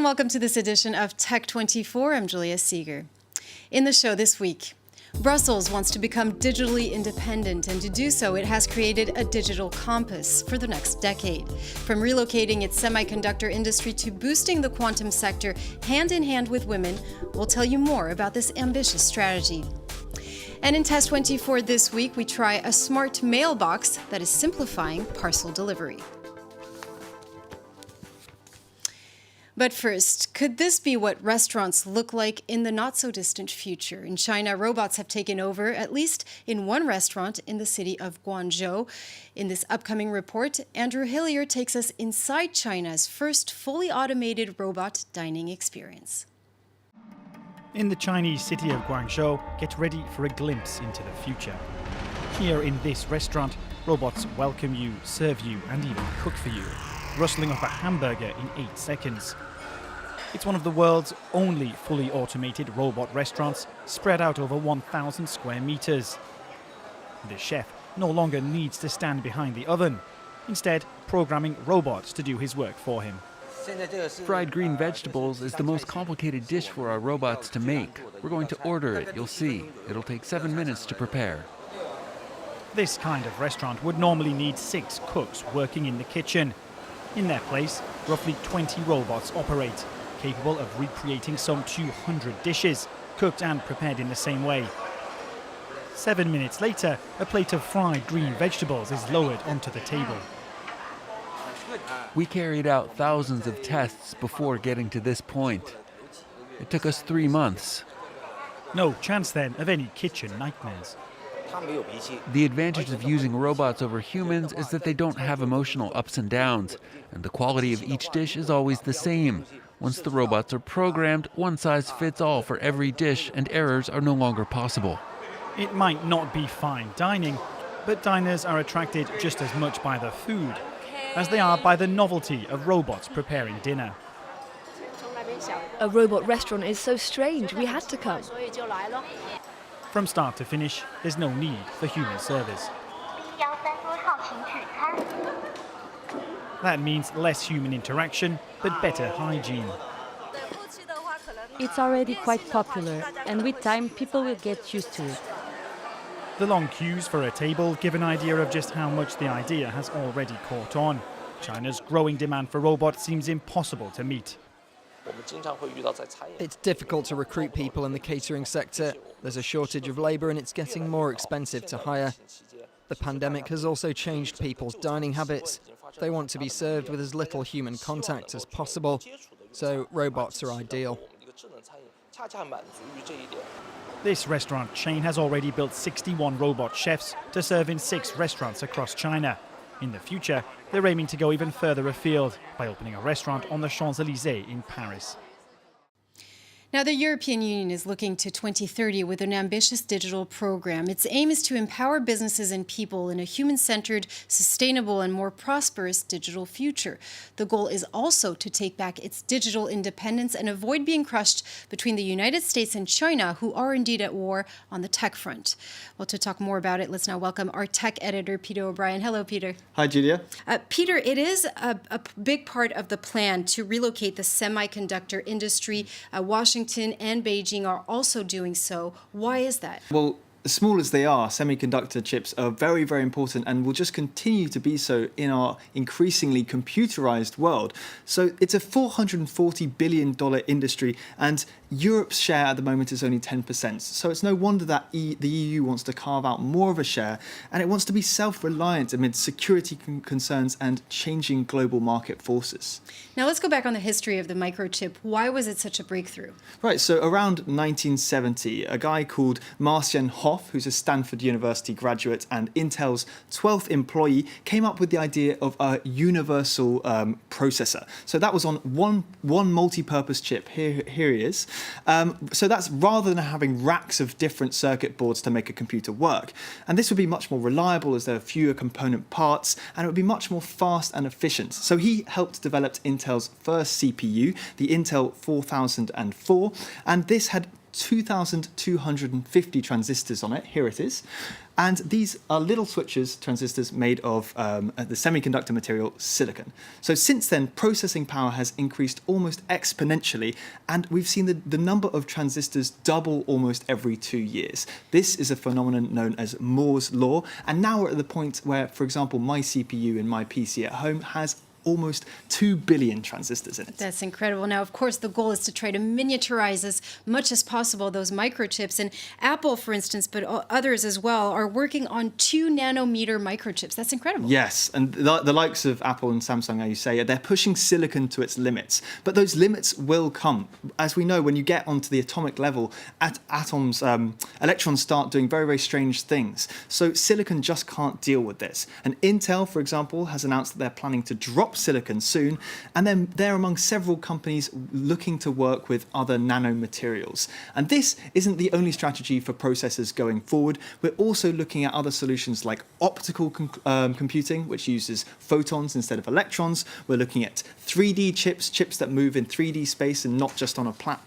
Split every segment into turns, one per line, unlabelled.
welcome to this edition of Tech 24. I'm Julia Seeger. In the show this week, Brussels wants to become digitally independent, and to do so, it has created a digital compass for the next decade. From relocating its semiconductor industry to boosting the quantum sector hand in hand with women, we'll tell you more about this ambitious strategy. And in Test 24 this week, we try a smart mailbox that is simplifying parcel delivery. But first, could this be what restaurants look like in the not-so-distant future? In China, robots have taken over, at least in one restaurant in the city of Guangzhou. In this upcoming report, Andrew Hillier takes us inside China's first fully automated robot dining experience.
In the Chinese city of Guangzhou, get ready for a glimpse into the future. Here in this restaurant, robots welcome you, serve you, and even cook for you, rustling up a hamburger in 8 seconds. It's one of the world's only fully automated robot restaurants, spread out over 1,000 square meters. The chef no longer needs to stand behind the oven, instead programming robots to do his work for him.
Fried green vegetables is the most complicated dish for our robots to make. We're going to order it, you'll see. It'll take 7 minutes to prepare.
This kind of restaurant would normally need 6 cooks working in the kitchen. In their place, roughly 20 robots operate, capable of recreating some 200 dishes, cooked and prepared in the same way. 7 minutes later, a plate of fried green vegetables is lowered onto the table.
We carried out thousands of tests before getting to this point. It took us 3 months.
No chance then of any kitchen nightmares.
The advantage of using robots over humans is that they don't have emotional ups and downs, and the quality of each dish is always the same. Once the robots are programmed, one size fits all for every dish, and errors are no longer possible.
It might not be fine dining, but diners are attracted just as much by the food as they are by the novelty of robots preparing dinner.
A robot restaurant is so strange, we had to come.
From start to finish, there's no need for human service. That means less human interaction, but better hygiene.
It's already quite popular, and with time people will get used to it.
The long queues for a table give an idea of just how much the idea has already caught on. China's growing demand for robots seems impossible to meet.
It's difficult to recruit people in the catering sector. There's a shortage of labour and it's getting more expensive to hire. The pandemic has also changed people's dining habits. They want to be served with as little human contact as possible, so robots are ideal.
This restaurant chain has already built 61 robot chefs to serve in 6 restaurants across China. In the future, they're aiming to go even further afield by opening a restaurant on the Champs-Élysées in Paris.
Now, the European Union is looking to 2030 with an ambitious digital program. Its aim is to empower businesses and people in a human-centered, sustainable, and more prosperous digital future. The goal is also to take back its digital independence and avoid being crushed between the United States and China, who are indeed at war on the tech front. Well, to talk more about it, let's now welcome our tech editor, Peter O'Brien. Hello, Peter.
Hi, Julia.
Peter, it is a big part of the plan to relocate the semiconductor industry. Washington and Beijing are also doing so. Why is that?
Well, as small as they are, semiconductor chips are very, very important and will just continue to be so in our increasingly computerized world. So it's a $440 billion industry, and Europe's share at the moment is only 10%. So it's no wonder that the EU wants to carve out more of a share, and it wants to be self-reliant amid security concerns and changing global market forces.
Now let's go back on the history of the microchip. Why was it such a breakthrough?
Right, so around 1970, a guy called Marcian Hoff, who's a Stanford University graduate and Intel's 12th employee, came up with the idea of a universal processor. So that was on one multi-purpose chip. Here he is. So that's rather than having racks of different circuit boards to make a computer work. And this would be much more reliable as there are fewer component parts, and it would be much more fast and efficient. So he helped develop Intel's first CPU, the Intel 4004, and this had 2,250 transistors on it. Here it is. And these are little switches, transistors made of the semiconductor material silicon. So since then, processing power has increased almost exponentially, and we've seen the number of transistors double almost every 2 years. This is a phenomenon known as Moore's law, and now we're at the point where, for example, my CPU in my PC at home has almost 2 billion transistors in it.
That's incredible. Now, of course, the goal is to try to miniaturize as much as possible those microchips. And Apple, for instance, but others as well, are working on 2 nanometer microchips. That's incredible.
Yes, and the likes of Apple and Samsung, as you say, they're pushing silicon to its limits. But those limits will come. As we know, when you get onto the atomic level, electrons start doing very, very strange things. So silicon just can't deal with this. And Intel, for example, has announced that they're planning to drop silicon soon, and then they're among several companies looking to work with other nanomaterials. And this isn't the only strategy for processors going forward. We're also looking at other solutions like optical computing, which uses photons instead of electrons. We're looking at 3D chips that move in 3D space and not just on a flat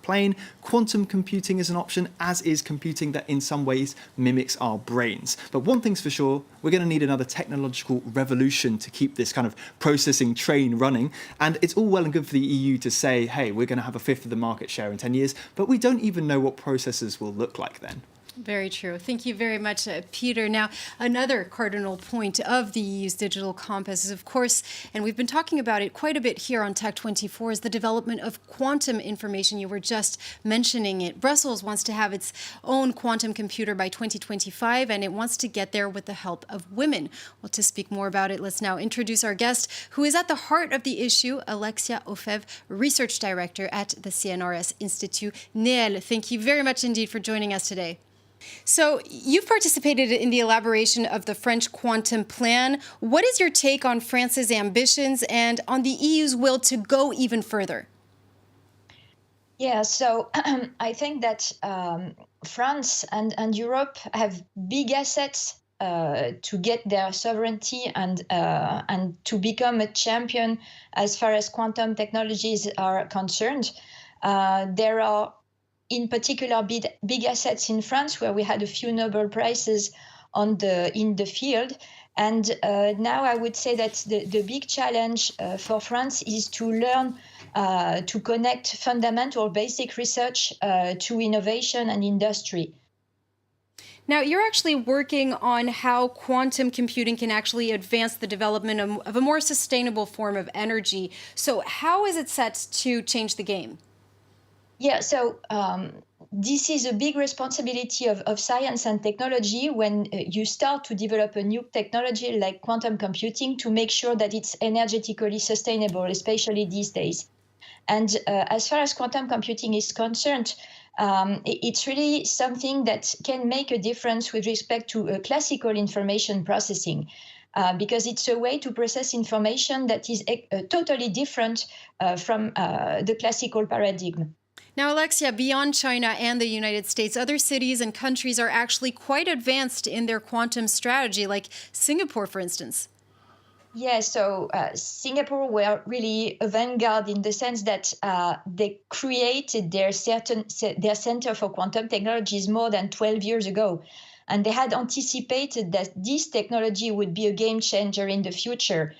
plane. Quantum computing is an option, as is computing that in some ways mimics our brains. But one thing's for sure, we're going to need another technological revolution to keep this kind of processing train running. And it's all well and good for the EU to say, hey, we're going to have a fifth of the market share in 10 years, but we don't even know what processors will look like then.
Very true. Thank you very much, Peter. Now, another cardinal point of the EU's digital compass is, of course, and we've been talking about it quite a bit here on Tech24, is the development of quantum information. You were just mentioning it. Brussels wants to have its own quantum computer by 2025, and it wants to get there with the help of women. Well, to speak more about it, let's now introduce our guest, who is at the heart of the issue, Alexia Ofev, Research Director at the CNRS Institute. Neel, thank you very much indeed for joining us today. So you've participated in the elaboration of the French quantum plan. What is your take on France's ambitions and on the EU's will to go even further?
Yeah, so I think that France and Europe have big assets to get their sovereignty and to become a champion as far as quantum technologies are concerned. There are in particular big assets in France, where we had a few Nobel Prizes in the field. And now I would say that the big challenge for France is to learn to connect fundamental basic research to innovation and industry.
Now, you're actually working on how quantum computing can actually advance the development of a more sustainable form of energy. So how is it set to change the game?
Yeah, so this is a big responsibility of science and technology when you start to develop a new technology like quantum computing, to make sure that it's energetically sustainable, especially these days. And as far as quantum computing is concerned, it's really something that can make a difference with respect to classical information processing. Because it's a way to process information that is totally different from the classical paradigm.
Now, Alexia, beyond China and the United States, other cities and countries are actually quite advanced in their quantum strategy, like Singapore, for instance.
Yeah, so Singapore were really a vanguard in the sense that they created their Center for Quantum Technologies more than 12 years ago. And they had anticipated that this technology would be a game changer in the future.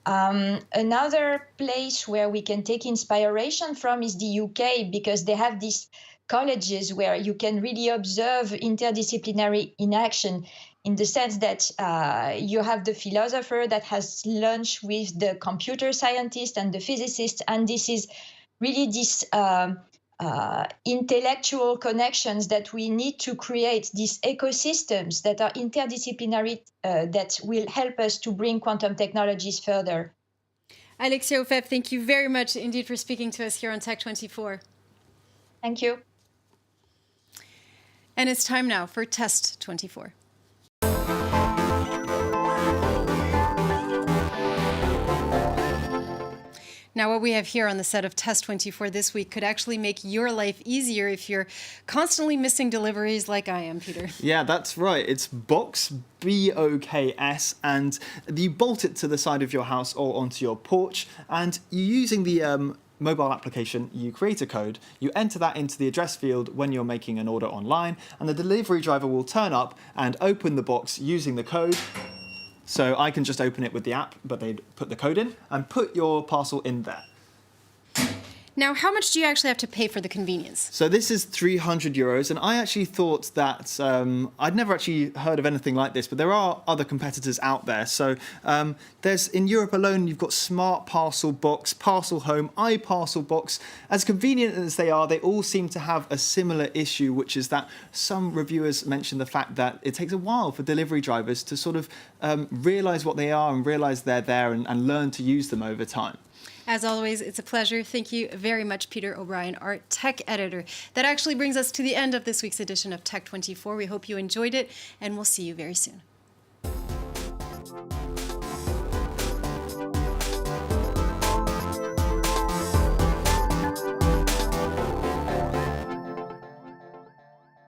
Another place where we can take inspiration from is the UK, because they have these colleges where you can really observe interdisciplinary in action, in the sense that you have the philosopher that has lunch with the computer scientist and the physicist, and this is really this intellectual connections that we need to create, these ecosystems that are interdisciplinary that will help us to bring quantum technologies further.
Alexia Ofev, thank you very much indeed for speaking to us here on Tech24.
Thank you.
And it's time now for Test 24. Now, what we have here on the set of Test 24 this week could actually make your life easier if you're constantly missing deliveries like I am, Peter.
Yeah, that's right. It's Box, BOKS, and you bolt it to the side of your house or onto your porch, and you're using the mobile application, you create a code, you enter that into the address field when you're making an order online, and the delivery driver will turn up and open the box using the code. So I can just open it with the app, but they'd put the code in and put your parcel in there.
Now, how much do you actually have to pay for the convenience?
So this is €300, and I actually thought that I'd never actually heard of anything like this, but there are other competitors out there. So there's in Europe alone, you've got Smart Parcel Box, Parcel Home, iParcel Box. As convenient as they are, they all seem to have a similar issue, which is that some reviewers mention the fact that it takes a while for delivery drivers to sort of realise what they are and realise they're there and learn to use them over time.
As always, it's a pleasure. Thank you very much, Peter O'Brien, our tech editor. That actually brings us to the end of this week's edition of Tech 24. We hope you enjoyed it, and we'll see you very soon.